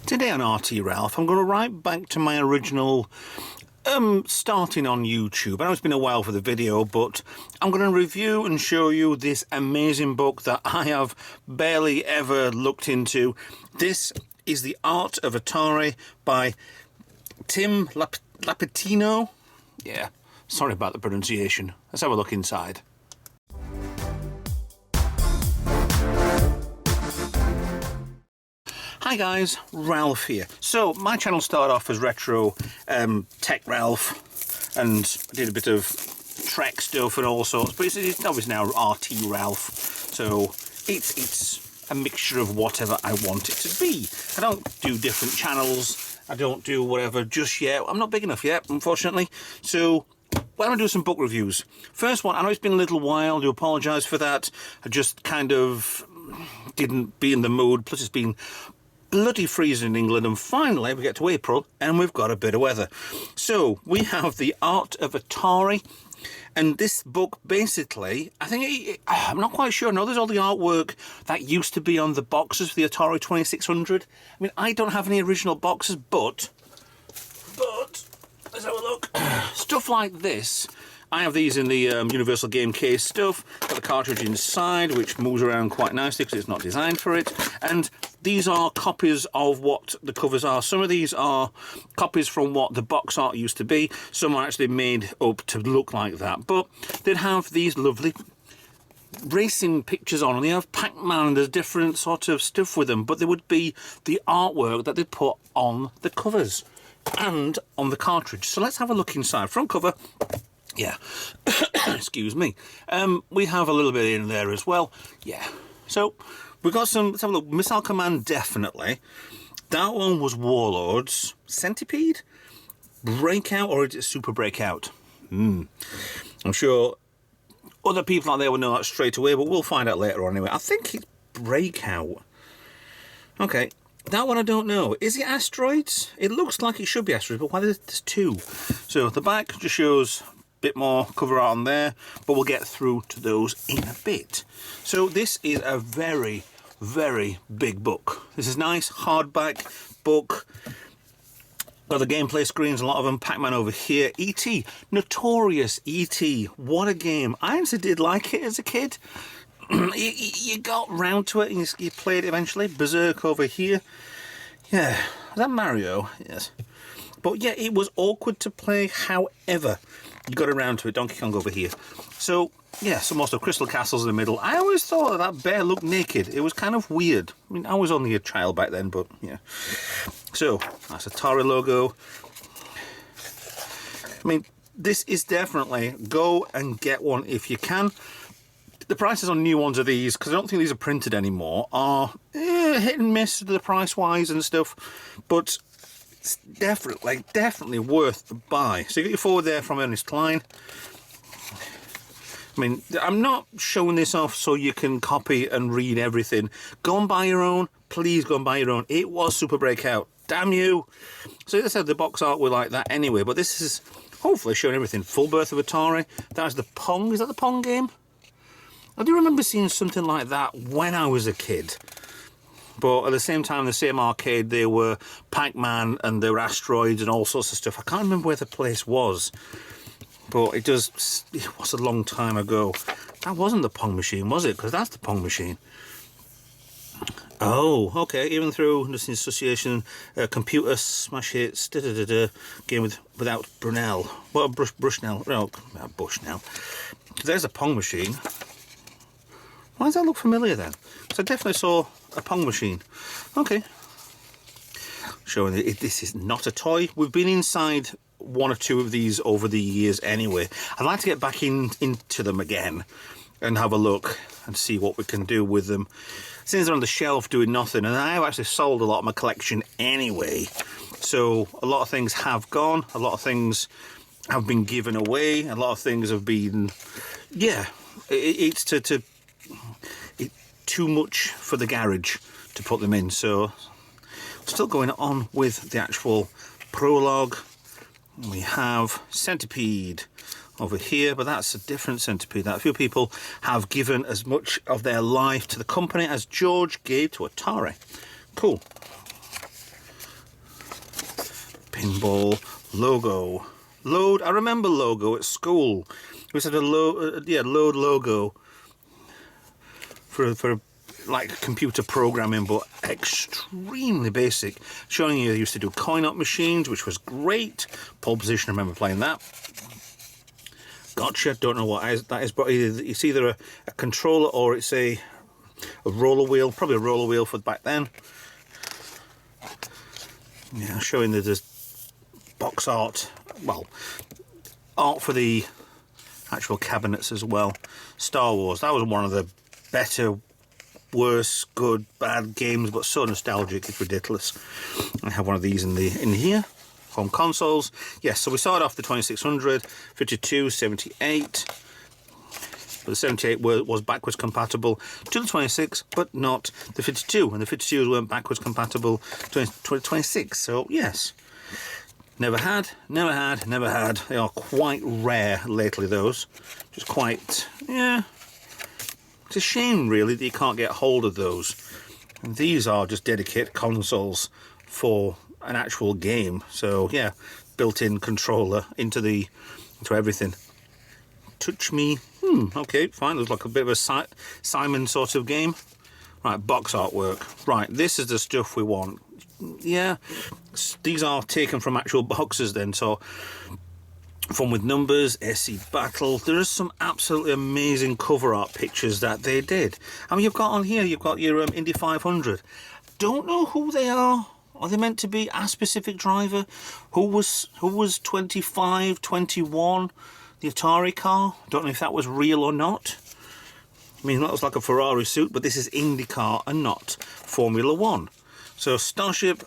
Today on RT Ralph, I'm going to right back to my original starting on YouTube. I know it's been a while for the video, but I'm going to review and show you this amazing book that I have barely ever looked into. This is The Art of Atari by Tim Lapetino. Yeah, sorry about the pronunciation. Let's have a look inside. Hi guys, Ralph here. So my channel started off as Retro Tech Ralph, and I did a bit of Trek stuff and all sorts, but it's obviously now RT Ralph, so it's a mixture of whatever I want it to be. I don't do different channels, I don't do whatever just yet. I'm not big enough yet, unfortunately, so we're going to do some book reviews. First one, I know it's been a little while, I do apologise for that. I just kind of didn't be in the mood, plus it's been bloody freezing in England, and finally we get to April and we've got a bit of weather. So we have The Art of Atari, and this book basically, I think, I'm not quite sure, I know there's all the artwork that used to be on the boxes for the Atari 2600. I mean, I don't have any original boxes, but let's have a look. Stuff like this, I have these in the Universal Game case stuff. Got the cartridge inside, which moves around quite nicely because it's not designed for it. And these are copies of what the covers are. Some of these are copies from what the box art used to be. Some are actually made up to look like that. But they'd have these lovely racing pictures on, and they have Pac-Man, and there's different sort of stuff with them. But there would be the artwork that they'd put on the covers and on the cartridge. So let's have a look inside. Front cover. Yeah, excuse me. We have a little bit in there as well. Yeah, so we've got some, let's have a look. Missile Command, definitely. That one was Warlords. Centipede? Breakout, or is it Super Breakout? I'm sure other people out there will know that straight away, but we'll find out later on anyway. I think it's Breakout. Okay, that one I don't know. Is it Asteroids? It looks like it should be Asteroids, but why there's two? So the back just shows bit more cover art on there, but we'll get through to those in a bit. So this is a very, very big book. This is nice hardback book. Got the gameplay screens, a lot of them. Pac-Man over here. E.T. Notorious E.T. What a game. I actually did like it as a kid. You got round to it and you played it eventually. Berserk over here. Yeah, is that Mario? Yes. But yeah, it was awkward to play, however, you got around to it. Donkey Kong over here. So yeah, some also Crystal Castles in the middle. I always thought that bear looked naked. It was kind of weird. I mean, I was only a child back then, but yeah. So that's a Atari logo. I mean, this is definitely, go and get one if you can. The prices on new ones of these, because I don't think these are printed anymore, are hit and miss the price wise and stuff, but it's definitely worth the buy. So you get your forward there from Ernest Cline. I mean, I'm not showing this off so you can copy and read everything. Go and buy your own. Please go and buy your own. It was Super Breakout. Damn you. So as I said, the box art were like that anyway, but this is hopefully showing everything. Full Birth of Atari. That's the Pong. Is that the Pong game? I do remember seeing something like that when I was a kid. But at the same time, the same arcade, there were Pac-Man and there were Asteroids and all sorts of stuff. I can't remember where the place was, but it was a long time ago. That wasn't the Pong machine, was it? Because that's the Pong machine. Oh, okay. Even through just association, computer smash hits, game without Brunel. What a Bushnell? No, Bushnell. There's a Pong machine. Why does that look familiar then? Because I definitely saw a Pong machine. Okay. Showing that this is not a toy. We've been inside one or two of these over the years anyway. I'd like to get back into them again and have a look and see what we can do with them. Since they're on the shelf doing nothing, and I have actually sold a lot of my collection anyway. So a lot of things have gone, a lot of things have been given away, a lot of things have been, yeah, it's too much for the garage to put them in. So still going on with the actual prologue. We have Centipede over here, but that's a different Centipede. That a few people have given as much of their life to the company as George gave to Atari. Cool. pinball logo. Load. I remember logo at school. We said a load logo for like computer programming, but extremely basic. Showing you they used to do coin-op machines, which was great. Pole position, I remember playing that. Gotcha, don't know what that is, but it's either a controller or it's a roller wheel, probably a roller wheel for back then. Yeah, showing that there's box art, well, art for the actual cabinets as well. Star Wars, that was one of the better, worse, good, bad games, but so nostalgic, it's ridiculous. I have one of these in here. Home consoles. Yes, so we started off the 2600, 52, 78. But the 78 was backwards compatible to the 26, but not the 52. And the 52s weren't backwards compatible to 26. So, yes. Never had. They are quite rare lately, those. Just quite, yeah. It's a shame, really, that you can't get hold of those. And these are just dedicated consoles for an actual game. So, yeah, built-in controller into everything. Touch Me. Okay, fine. Looks like a bit of a Simon sort of game. Right, box artwork. Right, this is the stuff we want. Yeah, these are taken from actual boxes then. So, Fun with Numbers, SC Battle. There are some absolutely amazing cover art pictures that they did. I mean, you've got on here, you've got your Indy 500. Don't know who they are. Are they meant to be a specific driver? Who was 25, 21? The Atari car? Don't know if that was real or not. I mean, that was like a Ferrari suit, but this is IndyCar and not Formula One. So Starship,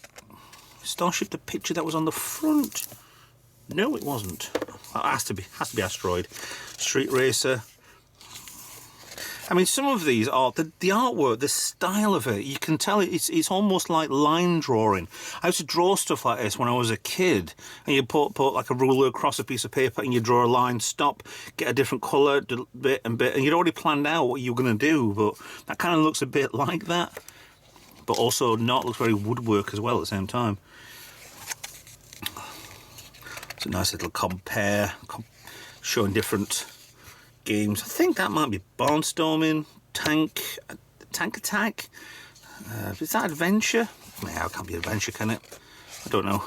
the picture that was on the front. No, it wasn't. It has to be Asteroid. Street Racer. I mean, some of these are the artwork, the style of it. You can tell it's almost like line drawing. I used to draw stuff like this when I was a kid, and you put like a ruler across a piece of paper, and you draw a line, stop, get a different colour, bit, and you'd already planned out what you were going to do. But that kind of looks a bit like that, but also not. Looks very woodwork as well at the same time. It's a nice little compare, showing different games. I think that might be Barnstorming, Tank Attack. Is that Adventure? Yeah, it can't be Adventure, can it? I don't know.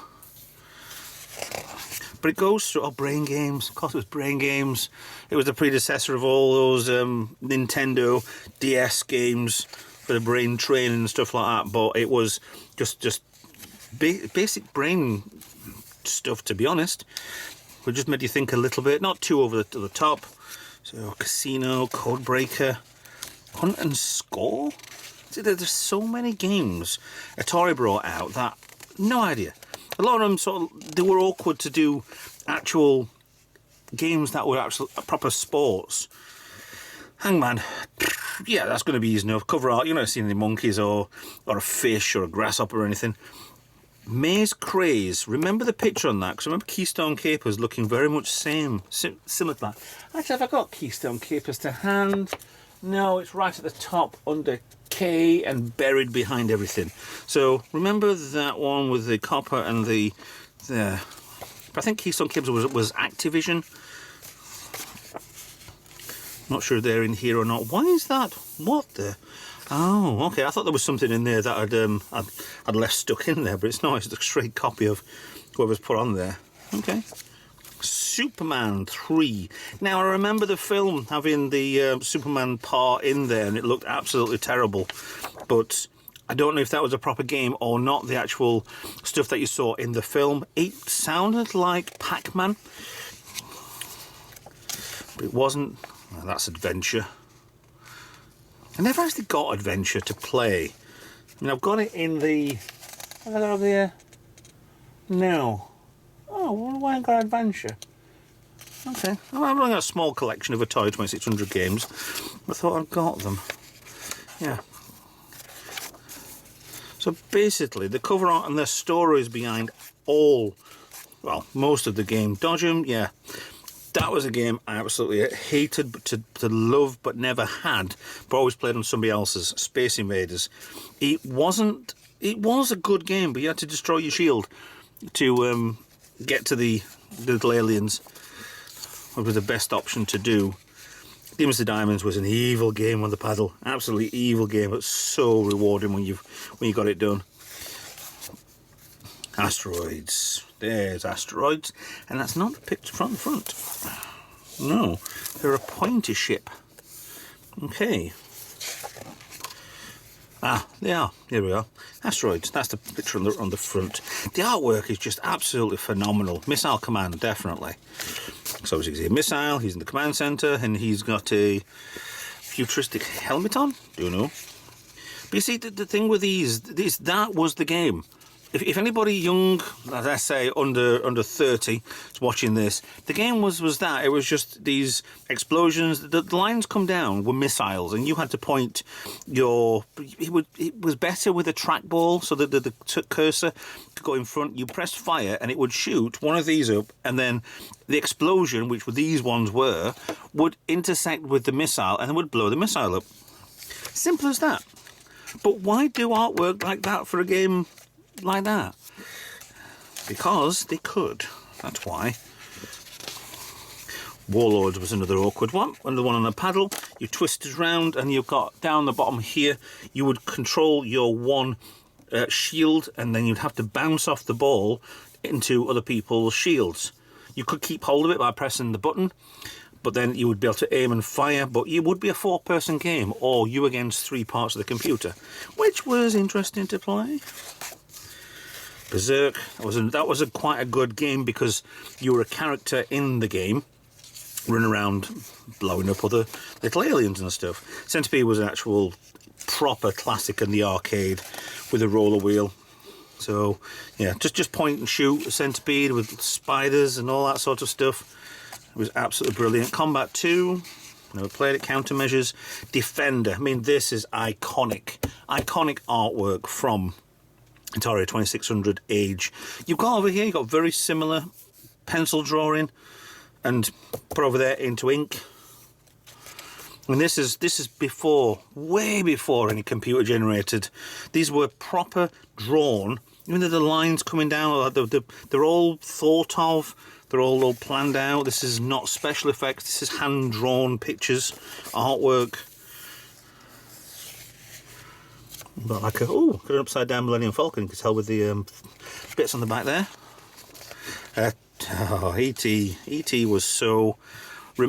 But it goes through Brain Games. Of course, it was Brain Games. It was the predecessor of all those Nintendo DS games for the brain training and stuff like that. But it was just basic brain stuff, to be honest. It just made you think a little bit, not too over the top. So, Casino, Codebreaker, Hunt and Score. See, there's so many games Atari brought out that, no idea. A lot of them they were awkward to do actual games that were actual proper sports. Hangman, yeah, that's going to be easy enough. Cover art, you're not seeing any monkeys or a fish or a grasshopper or anything. Maze Craze, remember the picture on that? Because I remember Keystone Capers looking very much similar to that. Actually, have I got Keystone Capers to hand? No, it's right at the top under K and buried behind everything. So remember that one with the copper and the I think Keystone Capers was Activision. Not sure they're in here or not. Why is that? What the? Oh, okay. I thought there was something in there that I'd left stuck in there, but it's not. It's a straight copy of whoever's put on there. Okay. Superman 3. Now, I remember the film having the Superman part in there, and it looked absolutely terrible. But I don't know if that was a proper game or not, the actual stuff that you saw in the film. It sounded like Pac-Man, but it wasn't. Well, that's Adventure. I never actually got Adventure to play. I mean, I've got it in the... Have I got it over there? No. Oh, well, why haven't I got Adventure? Okay. Well, I've only got a small collection of Atari 2600 games. I thought I'd got them. Yeah. So basically, the cover art and the stories behind most of the game. Dodge 'em, yeah. That was a game I absolutely hated to love, but never had, but always played on somebody else's. Space Invaders. It was a good game, but you had to destroy your shield. to get to the little aliens. What was the best option to do? Demons to Diamonds was an evil game on the paddle. Absolutely evil game, but so rewarding when you got it done. Asteroids. There's asteroids, and that's not the picture from the front. No, they're a pointy ship. Okay. Ah, they are. Here we are. Asteroids. That's the picture on the front. The artwork is just absolutely phenomenal. Missile Command, definitely. So as you can see, a missile. He's in the command center, and he's got a futuristic helmet on. Do you know? But you see, the thing with these, that was the game. If anybody young, as I say, under 30 is watching this, the game was that. It was just these explosions. The lines come down were missiles, and you had to point your... It was better with a trackball, so that the cursor could go in front. You pressed fire, and it would shoot one of these up, and then the explosion, which these ones were, would intersect with the missile, and it would blow the missile up. Simple as that. But why do artwork like that for a game like that? Because they could. That's why. Warlords was another awkward one. Another one on a paddle. You twist it around, and you've got down the bottom here, you would control your one shield, and then you'd have to bounce off the ball into other people's shields. You could keep hold of it by pressing the button, but then you would be able to aim and fire, but it would be a 4-person game, or you against 3 parts of the computer, which was interesting to play. Berserk, that was quite a good game, because you were a character in the game, running around blowing up other little aliens and stuff. Centipede was an actual proper classic in the arcade with a roller wheel. So yeah, just point and shoot a centipede with spiders and all that sort of stuff. It was absolutely brilliant. Combat 2, never played it. Countermeasures. Defender. I mean, this is iconic artwork from Atari 2600 age. You've got over here, you've got very similar pencil drawing, and put over there into ink. And this is before, way before any computer generated. These were proper drawn. Even though the lines coming down, they're all thought of. They're all planned out. This is not special effects. This is hand drawn pictures, artwork. But like got an upside down Millennium Falcon. You can tell with the bits on the back there. E.T. was so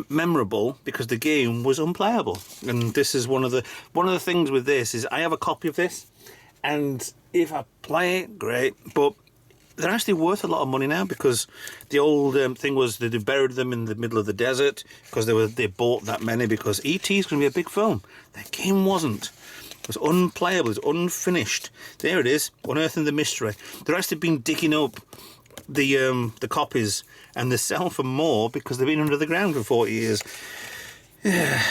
memorable because the game was unplayable, and this is one of the things with this is I have a copy of this, and if I play it, great, but they're actually worth a lot of money now, because the old thing was that they buried them in the middle of the desert because they bought that many, because E.T. is going to be a big film. The game wasn't. It was unplayable. It was unfinished. There it is, Unearthing the Mystery. They're actually been digging up the copies, and they sell for more because they've been under the ground for 40 years. Yeah.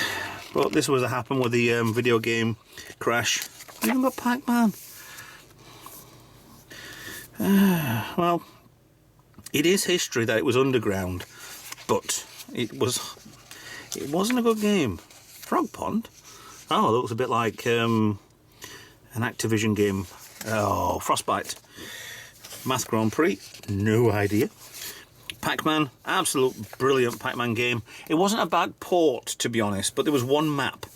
But this was what happened with the video game crash. Even got Pac-Man. Well, it is history that it was underground, but it wasn't a good game. Frog Pond? Oh, that looks a bit like an Activision game. Oh, Frostbite. Math Grand Prix? No idea. Pac-Man, absolute brilliant Pac-Man game. It wasn't a bad port, to be honest, but there was one map,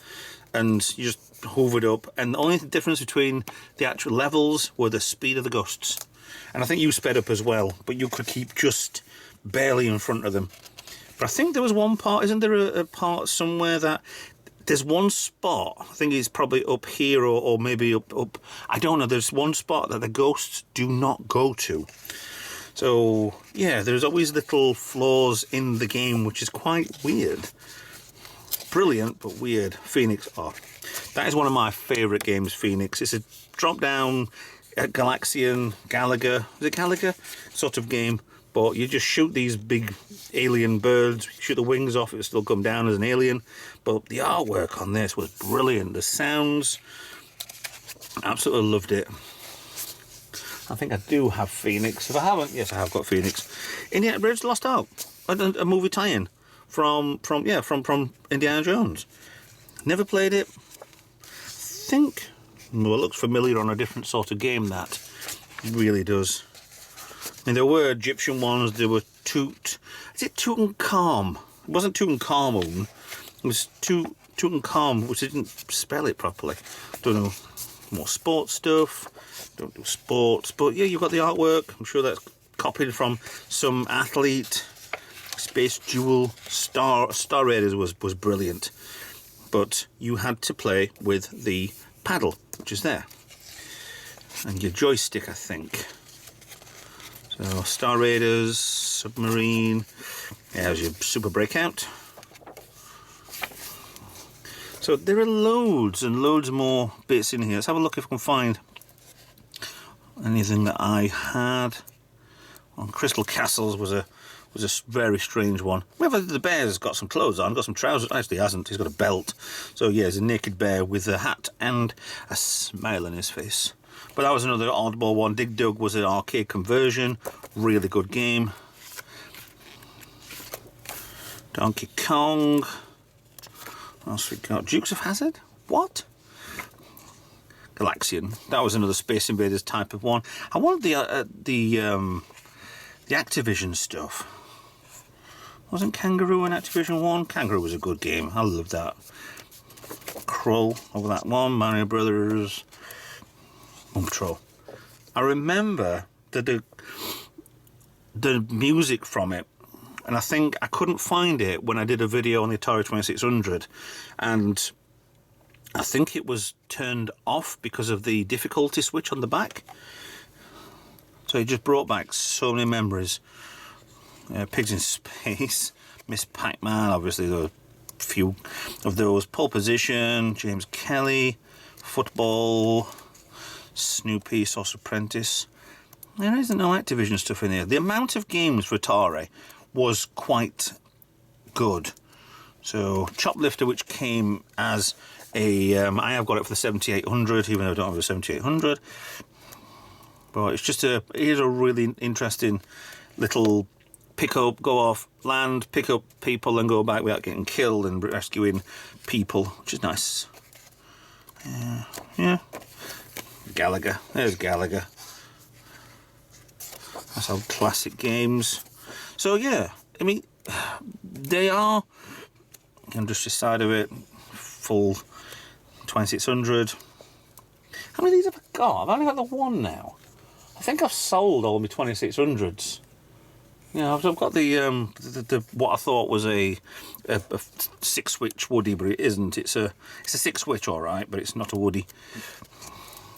and you just hovered up, and the only difference between the actual levels were the speed of the ghosts. And I think you sped up as well, but you could keep just barely in front of them. But I think there was one part, isn't there a part somewhere that there's one spot, I think it's probably up here or maybe up, I don't know, there's one spot that the ghosts do not go to. So, yeah, there's always little flaws in the game, which is quite weird. Brilliant, but weird. Phoenix, that is one of my favourite games, Phoenix. It's a drop-down Galaxian, Galaga, is it Galaga? Sort of game. But you just shoot these big alien birds, shoot the wings off, it will still come down as an alien. But the artwork on this was brilliant. The sounds, absolutely loved it. I think I do have Phoenix. If I haven't, yes, I have got Phoenix. Indiana Bridge Lost Out, a movie tie-in from Indiana Jones. Never played it. Think, well, it looks familiar on a different sort of game. That really does. mean, there were Egyptian ones. There were Is it Tutankhamun? It wasn't Tutankhamun. It was Tutankhamun, which I didn't spell it properly. Don't know. More sports stuff. Don't do sports, but yeah, you've got the artwork. I'm sure that's copied from some athlete. Space Jewel, Star Raiders was brilliant, but you had to play with the paddle, which is there, and your joystick, I think. So Star Raiders, Submarine. There's your Super Breakout. So there are loads and loads more bits in here. Let's have a look if I can find anything that I had. Well, Crystal Castles was a very strange one. Whether the bear's got some clothes on, got some trousers. Actually, he hasn't. He's got a belt. So yeah, he's a naked bear with a hat and a smile on his face. But that was another oddball one. Dig Dug was an arcade conversion. Really good game. Donkey Kong. What else we got? Dukes of Hazzard? What? Galaxian. That was another Space Invaders type of one. I wanted the Activision stuff. Wasn't Kangaroo an Activision one? Kangaroo was a good game. I loved that. Krull over that one. Mario Brothers. Mum Patrol. I remember the music from it. And I think I couldn't find it when I did a video on the Atari 2600, and I think it was turned off because of the difficulty switch on the back. So it just brought back so many memories. Pigs in Space, Miss Pac-Man, obviously there were a few of those. Pole Position, James Kelly, Football, Snoopy, Saucer Apprentice. There isn't no Activision stuff in here. The amount of games for Atari was quite good. So Choplifter, which came as a I have got it for the 7800, even though I don't have a 7800, but it's just it is a really interesting little pick up, go off, land, pick up people and go back without getting killed, and rescuing people, which is nice. Yeah. Gallagher, there's Gallagher. That's old classic games. So yeah, I mean, they are, industry side of it, full 2600. How many of these have I got? I've only got the one now. I think I've sold all my 2600s. Yeah, I've got the what I thought was a 6-switch Woody, but it isn't. It's a 6-switch, all right, but it's not a Woody.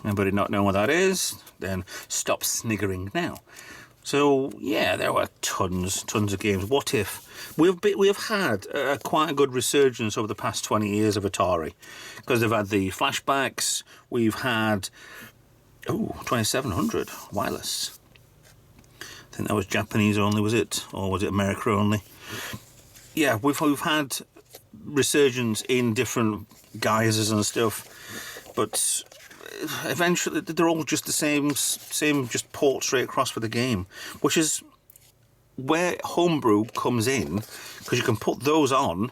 Anybody not know what that is? Then stop sniggering now. So yeah, there were tons of games. What If? We have had quite a good resurgence over the past 20 years of Atari, because they've had the flashbacks. We've had 2700 wireless. I think that was Japanese only, was it, or was it America only? Yeah, we've had resurgence in different guises and stuff, but eventually they're all just the same just port straight across for the game, which is where homebrew comes in, because you can put those on.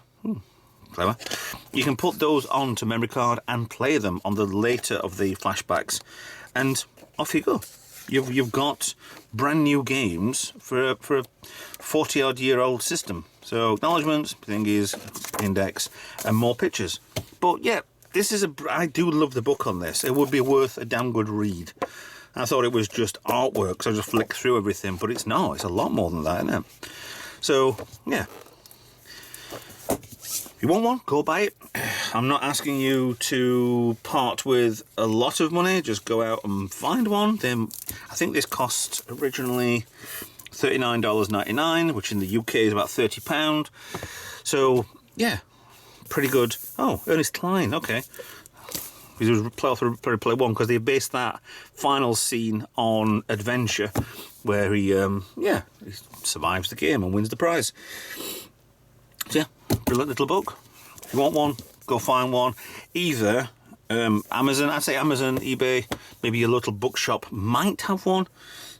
Clever. You can put those on to memory card and play them on the later of the flashbacks, and off you go. You've got brand new games for a 40-odd year old system. So acknowledgements, thingies, index, and more pictures. But yeah, I do love the book on this. It would be worth a damn good read. I thought it was just artwork, so I just flicked through everything, but it's not. It's a lot more than that, isn't it? So yeah. If you want one, go buy it. I'm not asking you to part with a lot of money. Just go out and find one. Then I think this cost originally $39.99, which in the UK is about £30. So yeah, pretty good. Oh, Ernest Cline, okay. He was Ready Player One, because they based that final scene on Adventure, where he survives the game and wins the prize. So yeah, brilliant little book. If you want one, go find one. Either Amazon, I'd say Amazon, eBay, maybe your local bookshop might have one.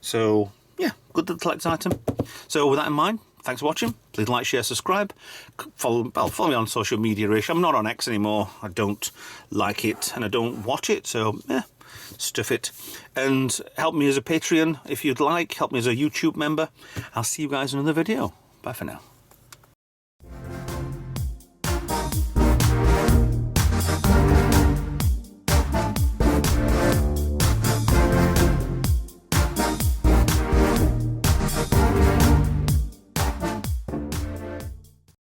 So yeah, good little collector's item. So with that in mind, thanks for watching. Please like, share, subscribe. Follow me on social media. I'm not on X anymore. I don't like it and I don't watch it. So yeah, stuff it. And help me as a Patreon if you'd like, help me as a YouTube member. I'll see you guys in another video. Bye for now.